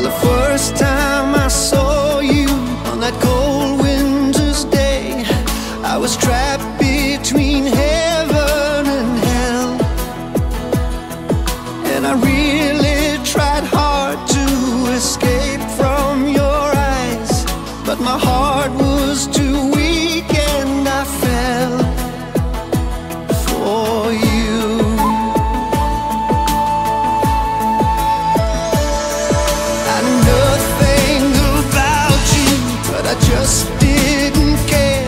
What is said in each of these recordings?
the first time I saw you on that cold winter's day, I was trapped between heaven and hell. And I really tried hard to escape from your eyes, but my heart was too weak and I fell for you. I knew nothing about you, but I just didn't care.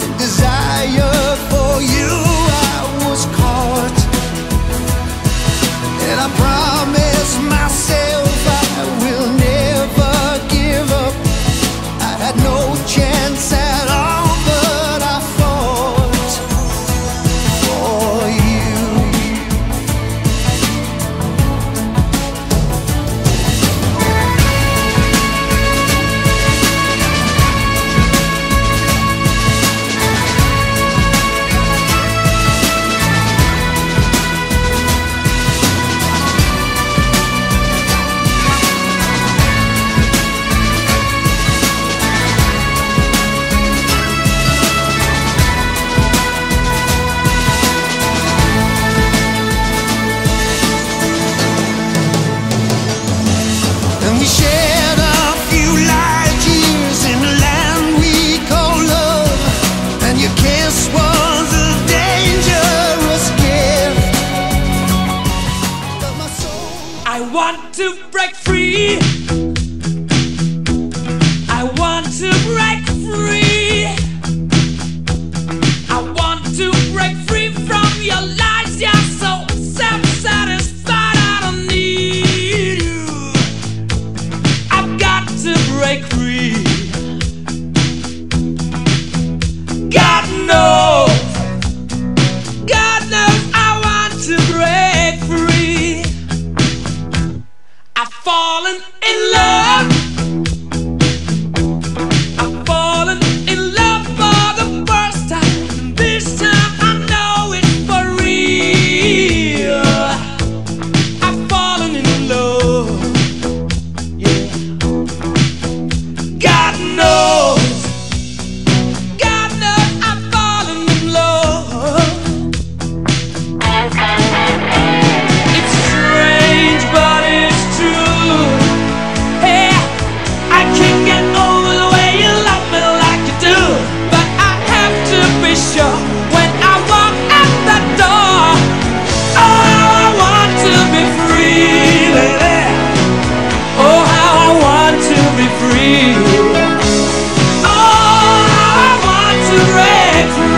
In desire for you I was caught, and I promised myself I will never give up. I had no chance at all, but I fought for you. And we shared a few light years in the land we call love, and your kiss was a dangerous gift of my soul. I want to break free. I want to break free. I want to break free from your lies. You're so self-satisfied. I don't need you. I've got to break free. God knows I want to break free. I've fallen in love. I've fallen in love for the first time. This time I know it's for real. I've fallen in love. Yeah. God knows I've fallen in love. It's strange, but it's true. Hey, I can't get over the way you love me like you do, but I have to be sure when I walk out that door. Oh, how I want to be free, baby. Oh, how I want to be free. Oh, how I want to break free.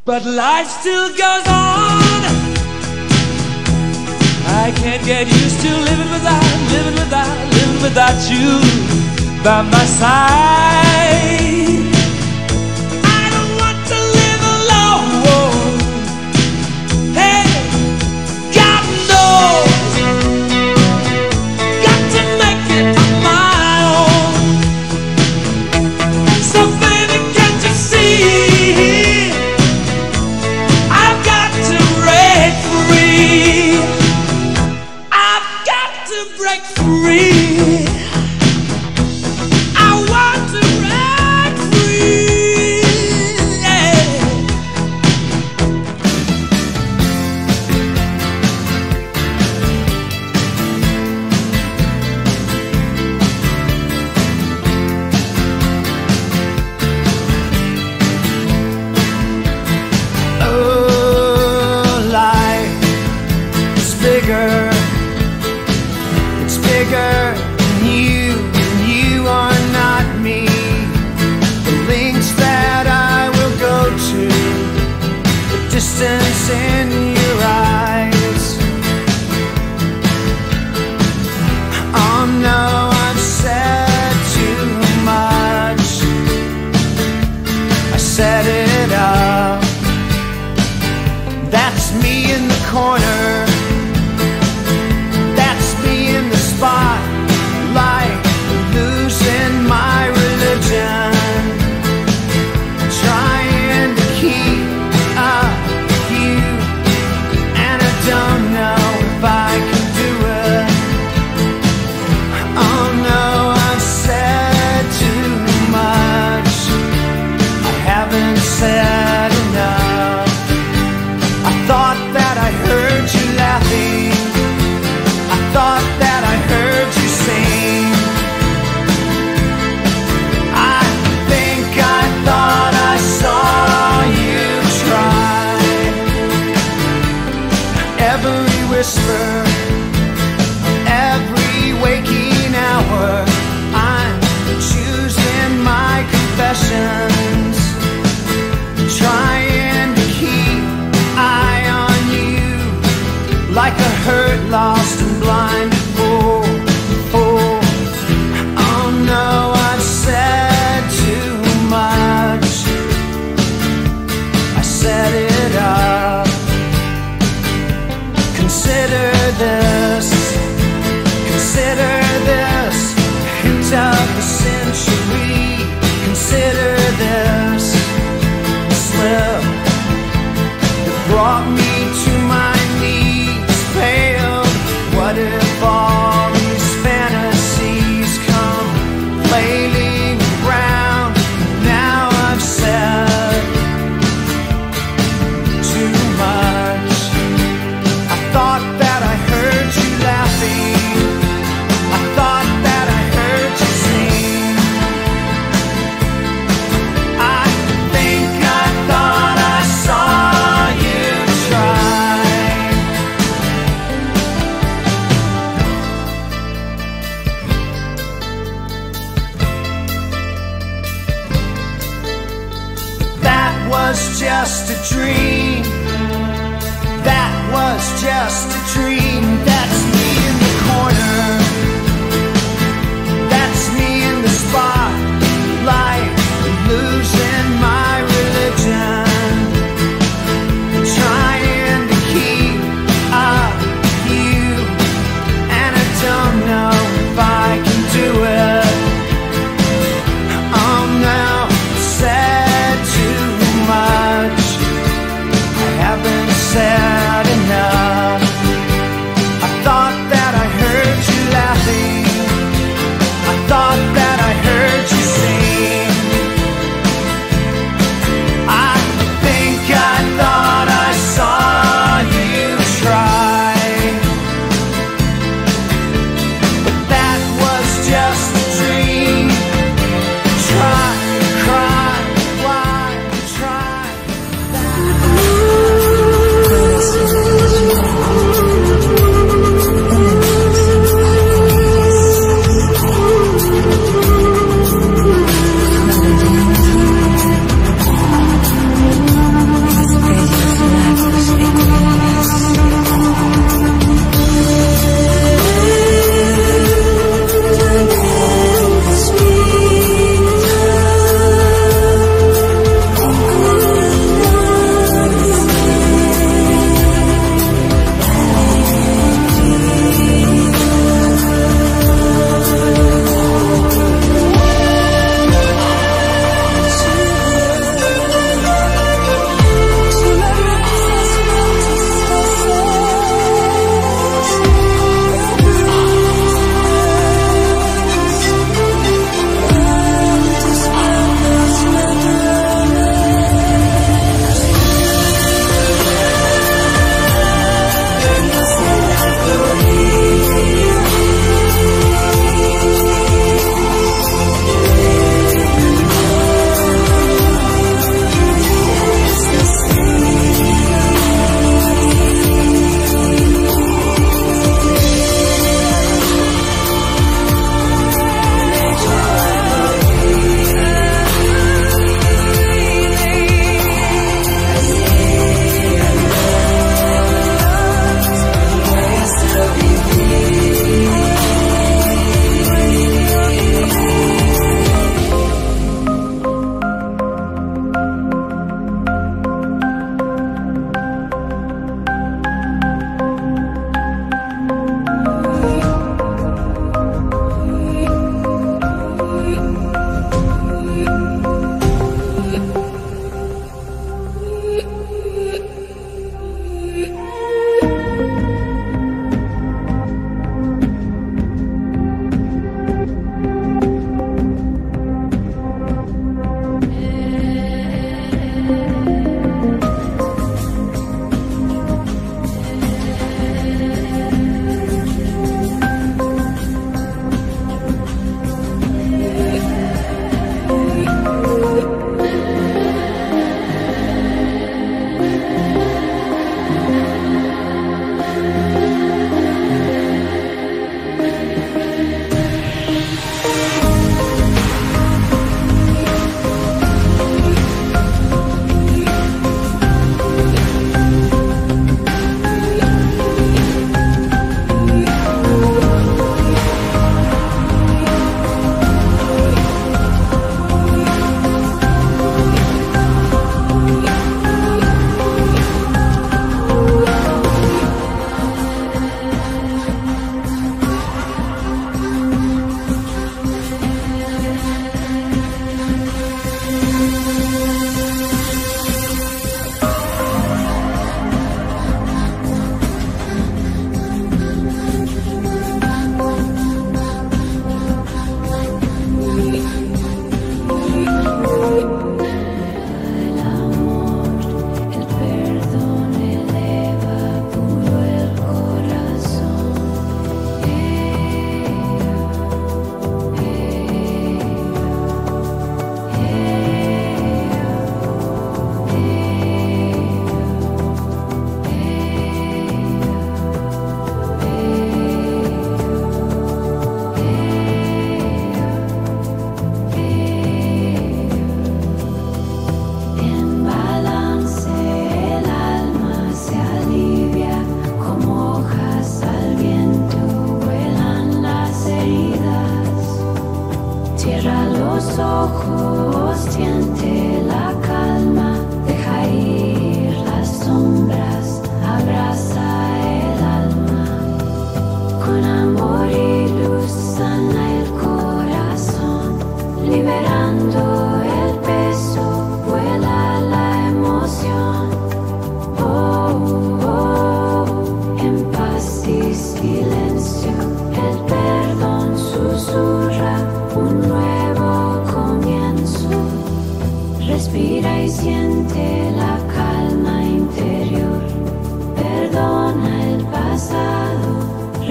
But life still goes on. I can't get used to living without you by my side. I don't want to live alone. Hey, God knows, got to make it on my own. So baby, can't you see? I've got to break free. I've got to break free. I want to break free. Yeah. bigger. It's bigger than you, and you are not me. The lengths that I will go to, the distance in your eyes. Oh no, I've said too much. I set it up. That's me in the corner. That's me in the spotlight, losing my religion, trying to keep up with you, and I don't know if I can do it. Oh no, I've said too much. I haven't said enough. I thought that I heard you laughing. I thought that I heard you sing. I think I thought I saw you try. Every whisper, every waking hour, I'm choosing my confessions, trying to keep eye on you, like a hurt, lost and blinded fool. Oh no, I've said too much. I set it up. Consider this, consider this, hint of the century. Consider this slip that brought me to my knees, pale. What if all these fantasies come flailing around? Now I've said too much. I thought that I heard you laughing. I thought that I heard you sing. I think I thought I saw you try. That was just a dream. That was just a dream. That's me in the corner. That's me in the spotlight, losing my religion, trying to keep up with you, and I don't know if I can do it. Oh no, said too much. I haven't said enough.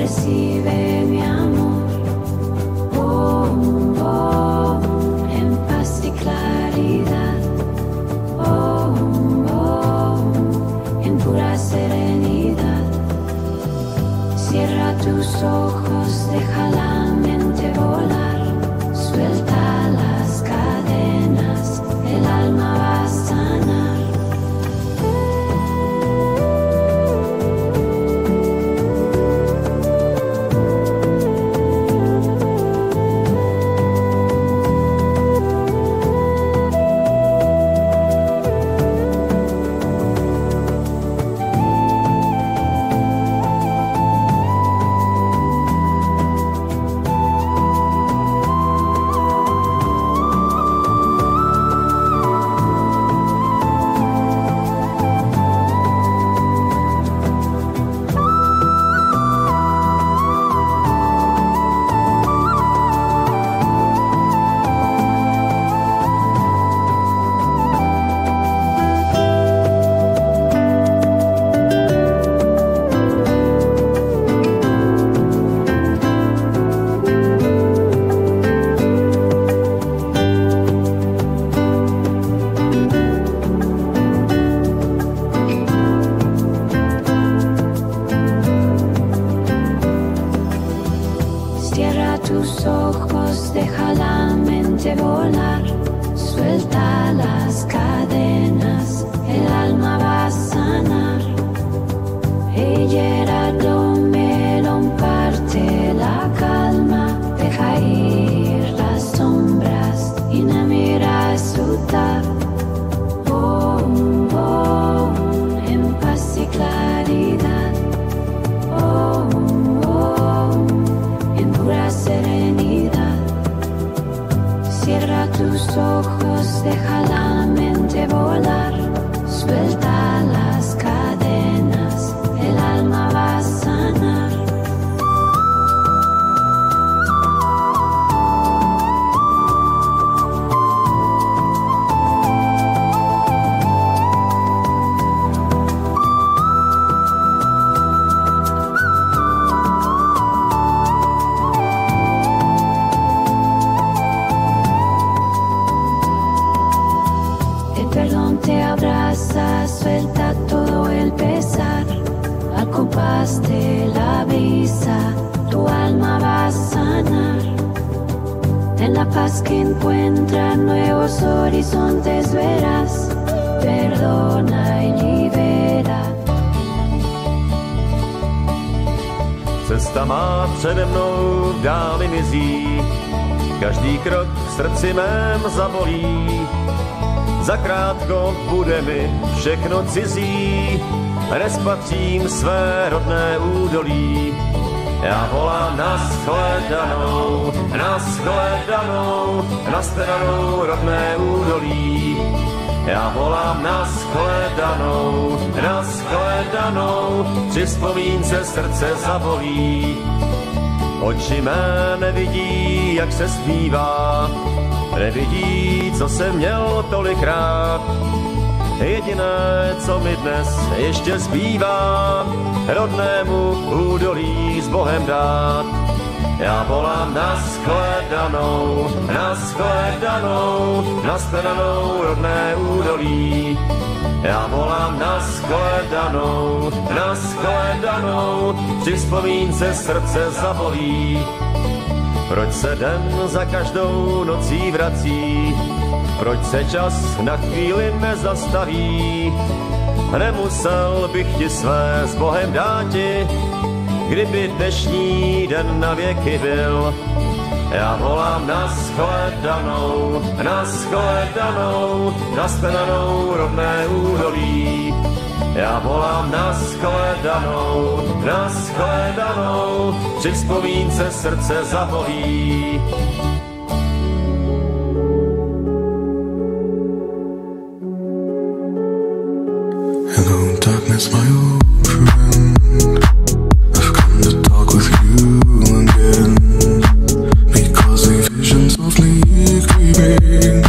recibe mi amor. Oh, oh, en paz y claridad. Oh, oh, en pura serenidad. Cierra tus ojos, deja la mente volar. Suelta las cadenas, el alma va a sanar. Cierra tus ojos, deja la mente volar. Suelta las cadenas, el alma va a sanar. Ella melon parte la calma, deja ir las sombras y no mira sutar. Oh, oh, en paz y claridad. Oh, oh, en pura serenidad. Cierra tus ojos, deja la mente volar. Suelta las cadenas, el alma va a sanar. El perdón te abraza, suelta todo el pesar. Al compás de la brisa, tu alma va a sanar. En la paz que encuentra nuevos horizontes verás. Perdona y libera. Cesta má přede mnou dámy mizí, každý krok v srdci mém zabolí. Zakrátko bude mi všechno cizí, nespatřím své rodné údolí. Já volám na shledanou, na stranou rodné údolí. Já volám na shledanou, při vzpomínce srdce zabolí. Oči mé nevidí, jak se zpívá, nevidí, co jsem měl tolikrát. Jediné, co mi dnes ještě zbývá, rodnému údolí s Bohem dát. Já volám na shledanou, na stranou rodné údolí. Já volám na shledanou, při vzpomínce srdce zabolí. Proč se den za každou nocí vrací? Proč se čas na chvíli nezastaví? Nemusel bych ti své s Bohem dáti, kdyby dnešní den na věky byl. Já volám na shledanou, na stranou rodné údolí. Já volám na shledanou, při vzpomínce srdce zabolí. Hello darkness, my old friend, I've come to talk with you again, because a vision softly creeping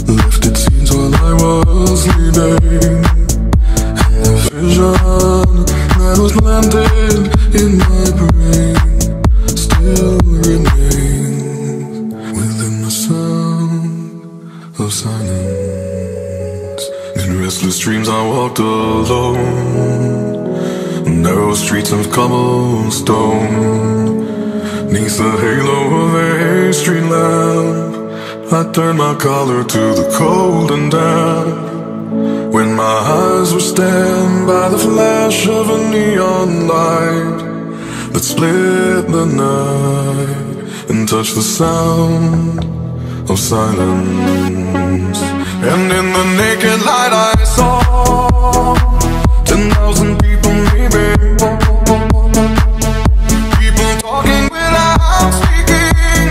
left its scenes while I was sleeping. And the vision that was planted in my brain of cobblestone. 'Neath the halo of a street lamp, I turned my collar to the cold and damp. When my eyes were stabbed by the flash of a neon light that split the night and touched the sound of silence. And in the naked light I saw 10,000 people, maybe. People talking without speaking,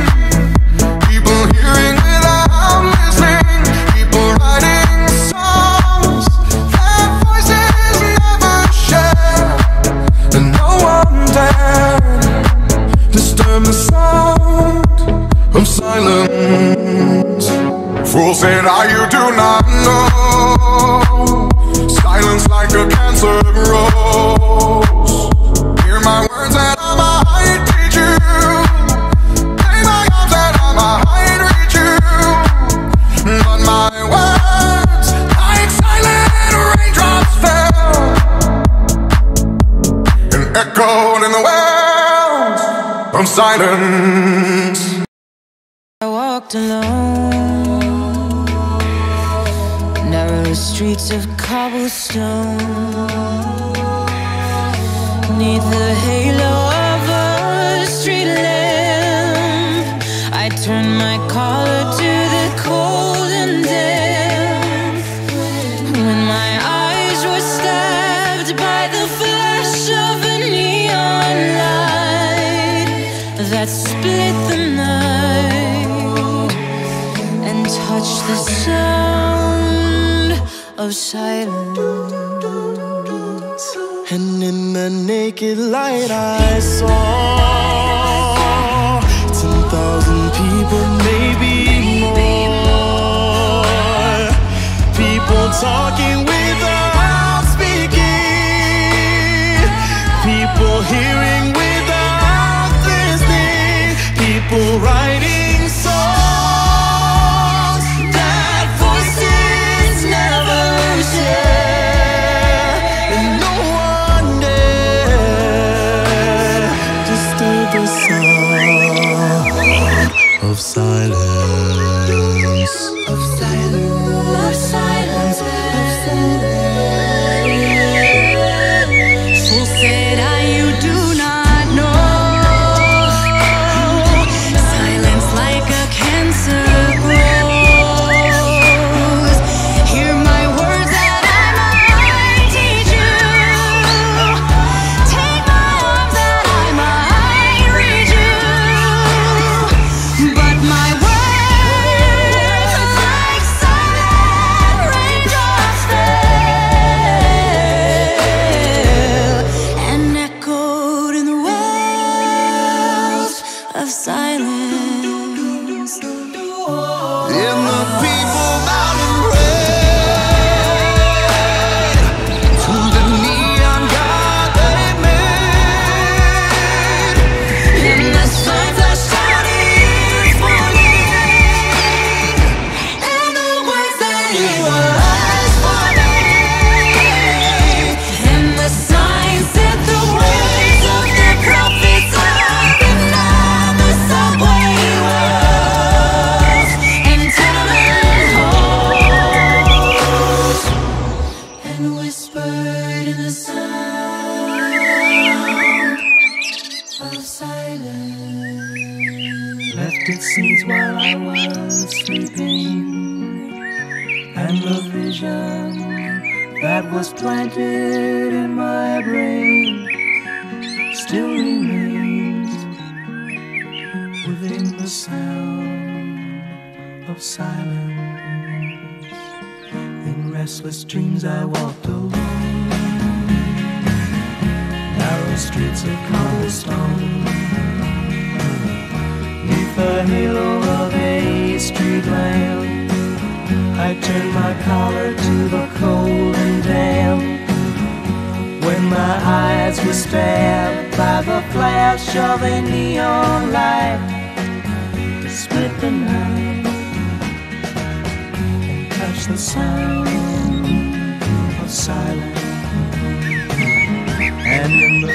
people hearing without listening, people writing songs that voices never share, and no one dared disturb the sound of silence. Fool said, you do not know. Silence like a cancer grows. Hear my words and I might teach you. Play my arms and I might reach you. But my words, like silent raindrops, fell and echoed in the wells of silence. I walked alone, narrow streets of cobblestone. 'Neath the halo of a street lamp, I turned my collar to the cold and damp. When my eyes were stabbed by the flash of a neon light that split the night and touched the sound of silence. And in the naked light I saw 10,000 people, maybe more. People talking without speaking, people hearing without listening, people writing songs that voices never share, and no one dare disturb the sound of silence. Of silence, of silence, of silence. So said you do not know. Silence like a cancer grows. Hear my words that I might teach you. Take my arms that I might reach you. But my words, like silent raindrops, fell and echoed in the wells of silence. And the people bowed and prayed to the neon god they made. And the sun flashed out its warning, and the words that he was forming, and the signs set the ways of the prophets up and down the subway walls and tenement halls, and whispered in the sound of silence. Left its seeds while I was sleeping, and the vision that was planted in my brain still remains within the sound of silence. In restless dreams I walked alone, narrow streets of cobblestone. 'Neath the halo of a street lamp, I turned my collar to the cold and damp. When my eyes were stabbed by the flash of a neon light that split the night and touched the sound of silence. And in the